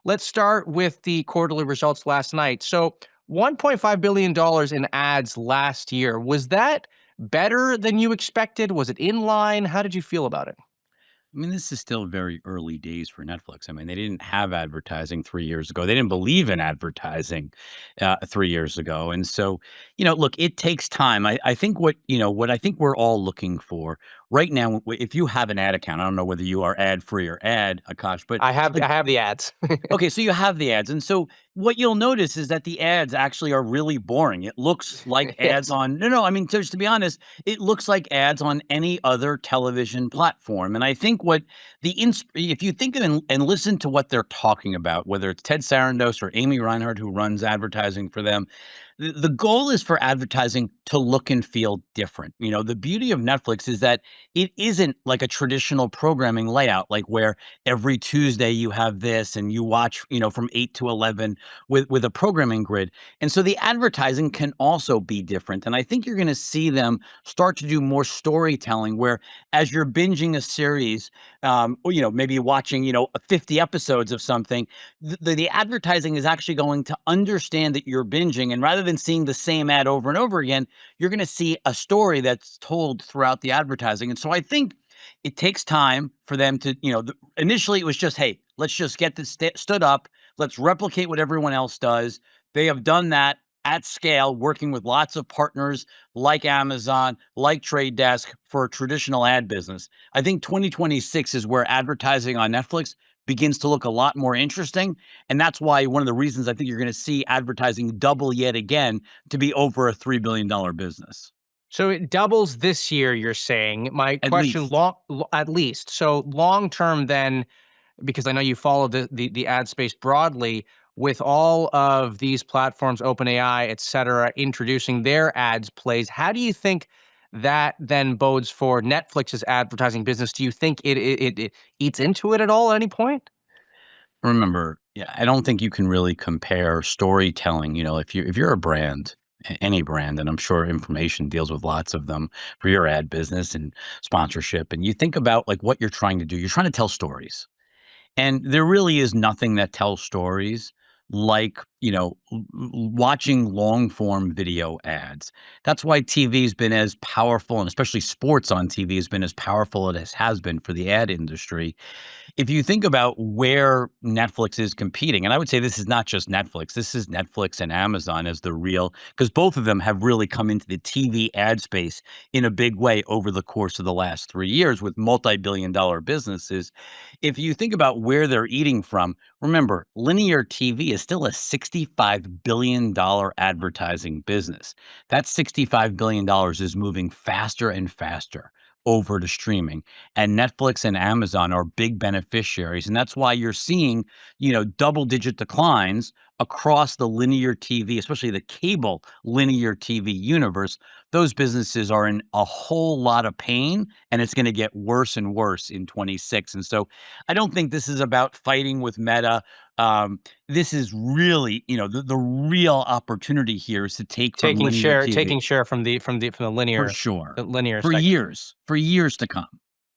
let's start with the quarterly results last night. So $1.5 billion in ads last year. Was that better than you expected? Was it in line? How did you feel about it? I mean, this is still very early days for Netflix. I mean, they didn't have advertising 3 years ago. They didn't believe in advertising, 3 years ago, and so, look, it takes time. I think what I think we're all looking for right now, if you have an ad account, I don't know whether you are ad-free or ad, Akash, but, I like, have the ads. okay, so you have the ads, and so what you'll notice is that the ads actually are really boring. It looks like ads Yes. on no, I mean, just to be honest, it looks like ads on any other television platform, and I think what if you think and listen to what they're talking about, whether it's Ted Sarandos or Amy Reinhardt who runs advertising for them, the goal is for advertising to look and feel different. The beauty of Netflix is that it isn't like a traditional programming layout, like where every Tuesday you have this and you watch, from 8 to 11 with a programming grid. And so the advertising can also be different. And I think you're going to see them start to do more storytelling where as you're binging a series, or, maybe watching, 50 episodes of something, the advertising is actually going to understand that you're binging. And rather than seeing the same ad over and over again, you're going to see a story that's told throughout the advertising. And so I think it takes time for them to, initially it was just, hey, let's just get this stood up. Let's replicate what everyone else does. They have done that at scale, working with lots of partners like Amazon, like Trade Desk for a traditional ad business. I think 2026 is where advertising on Netflix begins to look a lot more interesting. And that's why one of the reasons I think you're going to see advertising double yet again to be over a $3 billion business, So it doubles this year, you're saying. My at question, least. at least. So long term, then, because I know you follow the ad space broadly, with all of these platforms, OpenAI, et cetera, introducing their ads plays, how do you think that then bodes for Netflix's advertising business? Do you think it eats into it at all at any point? Remember, yeah, I don't think you can really compare storytelling. If you're a brand, any brand, and I'm sure information deals with lots of them for your ad business and sponsorship, and you think about like what you're trying to do, you're trying to tell stories. And there really is nothing that tells stories like, watching long form video ads. That's why TV's been as powerful, and especially sports on TV has been as powerful as it has been for the ad industry. If you think about where Netflix is competing, and I would say this is not just Netflix, this is Netflix and Amazon as the real, because both of them have really come into the TV ad space in a big way over the course of the last 3 years with multi-billion-dollar businesses. If you think about where they're eating from, remember, linear TV is still a $65 billion advertising business. That $65 billion is moving faster and faster over to streaming. And Netflix and Amazon are big beneficiaries. And that's why you're seeing, double digit declines across the linear TV, especially the cable linear TV universe. Those businesses are in a whole lot of pain, and it's going to get worse and worse in 26. And so I don't think this is about fighting with Meta. This is really, the real opportunity here is to take from linear TV. Taking share from the For linear sure. segment. For years to come.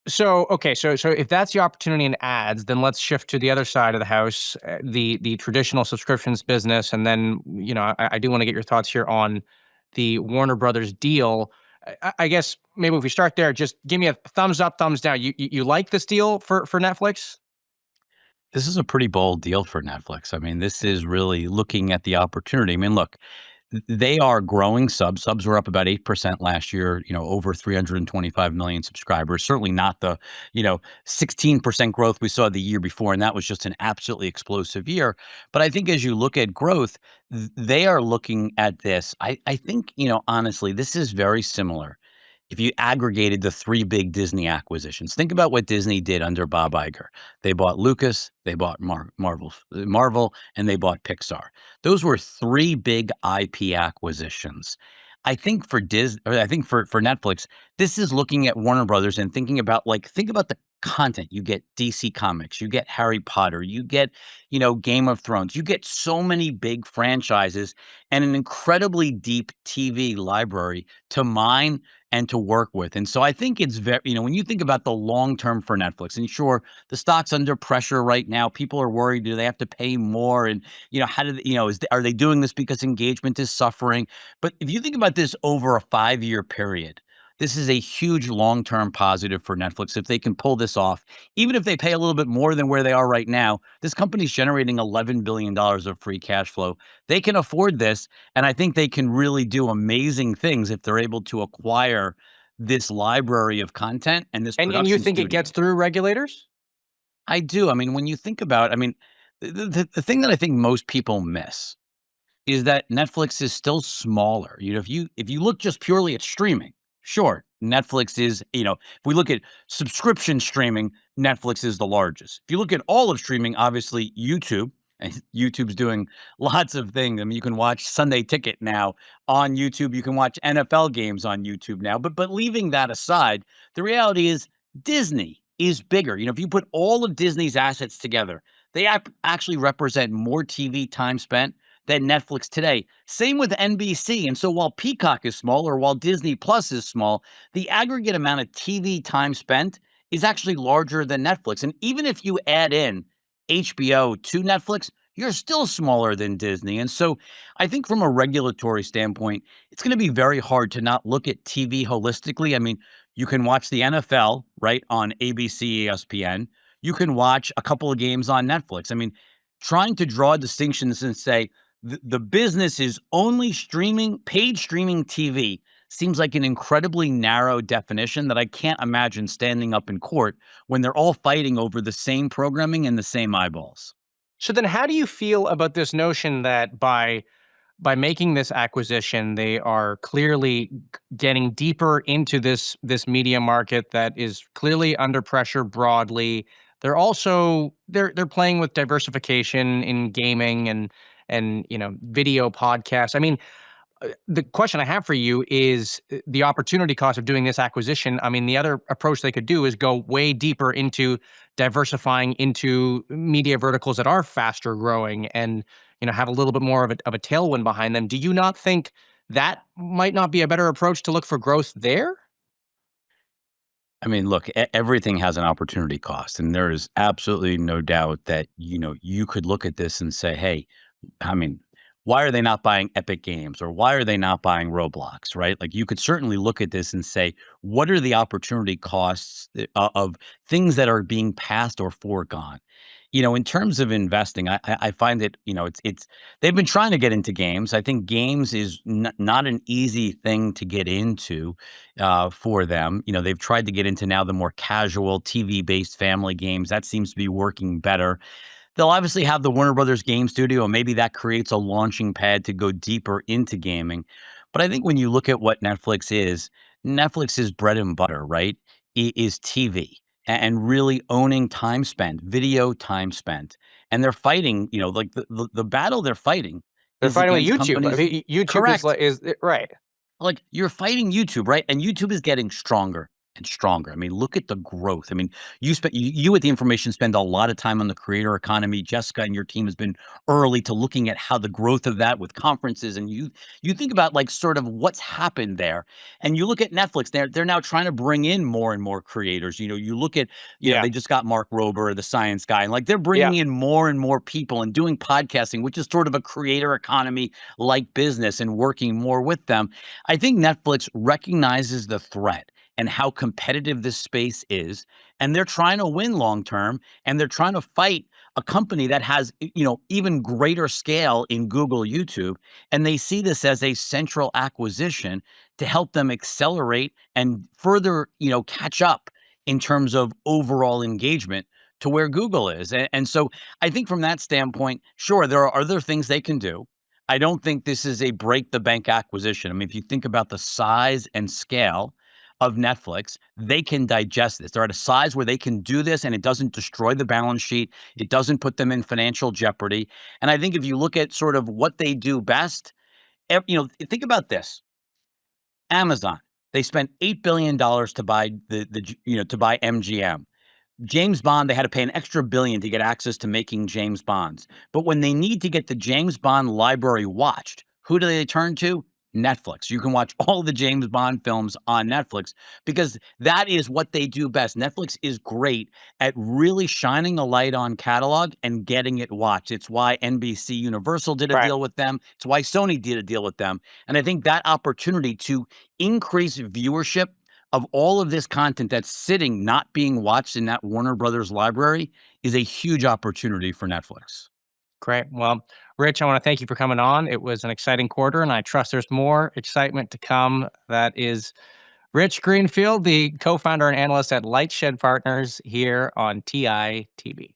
So, okay, so if that's the opportunity in ads, then let's shift to the other side of the house, the traditional subscriptions business, and then I do want to get your thoughts here on the Warner Brothers deal. I guess maybe if we start there, just give me a thumbs up, thumbs down. You like this deal for Netflix? This is a pretty bold deal for Netflix. I mean, this is really looking at the opportunity. I mean, look, they are growing subs. Subs were up about 8% last year, over 325 million subscribers. Certainly not the, 16% growth we saw the year before. And that was just an absolutely explosive year. But I think as you look at growth, they are looking at this. I think, honestly, this is very similar. If you aggregated the three big Disney acquisitions, think about what Disney did under Bob Iger. They bought Lucas, they bought Marvel, and they bought Pixar. Those were three big IP acquisitions. I think for for Netflix, this is looking at Warner Brothers and thinking about think about the content. You get DC Comics, you get Harry Potter, you get, Game of Thrones. You get so many big franchises and an incredibly deep TV library to mine and to work with. And so I think it's very, when you think about the long term for Netflix, and sure, the stock's under pressure right now. People are worried, do they have to pay more? And, how do they, are they doing this because engagement is suffering? But if you think about this over a 5-year period, this is a huge long-term positive for Netflix if they can pull this off. Even if they pay a little bit more than where they are right now, this company's generating $11 billion of free cash flow. They can afford this, and I think they can really do amazing things if they're able to acquire this library of content and this And you production think it studio. gets through regulators? I do. I mean, when you think about, the thing that I think most people miss is that Netflix is still smaller. If you look just purely at streaming, sure, Netflix is, if we look at subscription streaming, Netflix is the largest. If you look at all of streaming, obviously YouTube, and YouTube's doing lots of things. I mean, you can watch Sunday Ticket now on YouTube. You can watch NFL games on YouTube now. But leaving that aside, the reality is Disney is bigger. If you put all of Disney's assets together, they actually represent more TV time spent than Netflix today. Same with NBC. And so while Peacock is small or while Disney Plus is small, the aggregate amount of TV time spent is actually larger than Netflix. And even if you add in HBO to Netflix, you're still smaller than Disney. And so I think from a regulatory standpoint, it's going to be very hard to not look at TV holistically. I mean, you can watch the NFL, right, on ABC, ESPN. You can watch a couple of games on Netflix. I mean, trying to draw distinctions and say, the business is only streaming, paid streaming TV seems like an incredibly narrow definition that I can't imagine standing up in court when they're all fighting over the same programming and the same eyeballs. So then how do you feel about this notion that by making this acquisition, they are clearly getting deeper into this media market that is clearly under pressure broadly. They're playing with diversification in gaming and video podcasts. I mean, the question I have for you is the opportunity cost of doing this acquisition. I mean, the other approach they could do is go way deeper into diversifying into media verticals that are faster growing and have a little bit more of a tailwind behind them. Do you not think that might not be a better approach to look for growth there? I mean, look, everything has an opportunity cost, and there is absolutely no doubt that you could look at this and say, "Hey, I mean, why are they not buying Epic Games or why are they not buying Roblox?" Right? Like you could certainly look at this and say, "What are the opportunity costs of things that are being passed or foregone?" In terms of investing, I find it, it's they've been trying to get into games. I think games is not an easy thing to get into for them. They've tried to get into now the more casual TV-based family games. That seems to be working better. They'll obviously have the Warner Brothers game studio, and maybe that creates a launching pad to go deeper into gaming. But I think when you look at what Netflix's bread and butter, right, is TV and really owning time spent, video time spent. And they're fighting, like the battle they're fighting They're is fighting with against YouTube. I companies. mean, YouTube is Correct. like is right. Like, you're fighting YouTube, right? And YouTube is getting stronger and stronger. I mean, look at the growth. I mean, you at the information spend a lot of time on the creator economy. Jessica and your team has been early to looking at how the growth of that with conferences, and you think about like sort of what's happened there. And you look at Netflix, they're now trying to bring in more and more creators. You look at, Yeah. they just got Mark Rober, the science guy, and like they're Yeah. bringing in more and more people and doing podcasting, which is sort of a creator economy like business, and working more with them. I think Netflix recognizes the threat and how competitive this space is, and they're trying to win long term, and they're trying to fight a company that has, even greater scale in Google, YouTube, and they see this as a central acquisition to help them accelerate and further, catch up in terms of overall engagement to where Google is. And so I think from that standpoint, sure, there are other things they can do. I don't think this is a break the bank acquisition. I mean, if you think about the size and scale of Netflix, they can digest this. They're at a size where they can do this and it doesn't destroy the balance sheet. It doesn't put them in financial jeopardy. And I think if you look at sort of what they do best, think about this. Amazon, they spent $8 billion to buy to buy MGM. James Bond, they had to pay an extra billion to get access to making James Bonds. But when they need to get the James Bond library watched, who do they turn to? Netflix. You can watch all the James Bond films on Netflix because that is what they do best. Netflix is great at really shining a light on catalog and getting it watched. It's why NBC Universal did a Right. deal with them. It's why Sony did a deal with them. And I think that opportunity to increase viewership of all of this content that's sitting, not being watched in that Warner Brothers library is a huge opportunity for Netflix. Great. Well, Rich, I want to thank you for coming on. It was an exciting quarter, and I trust there's more excitement to come. That is Rich Greenfield, the co founder and analyst at LightShed Partners here on TI TV.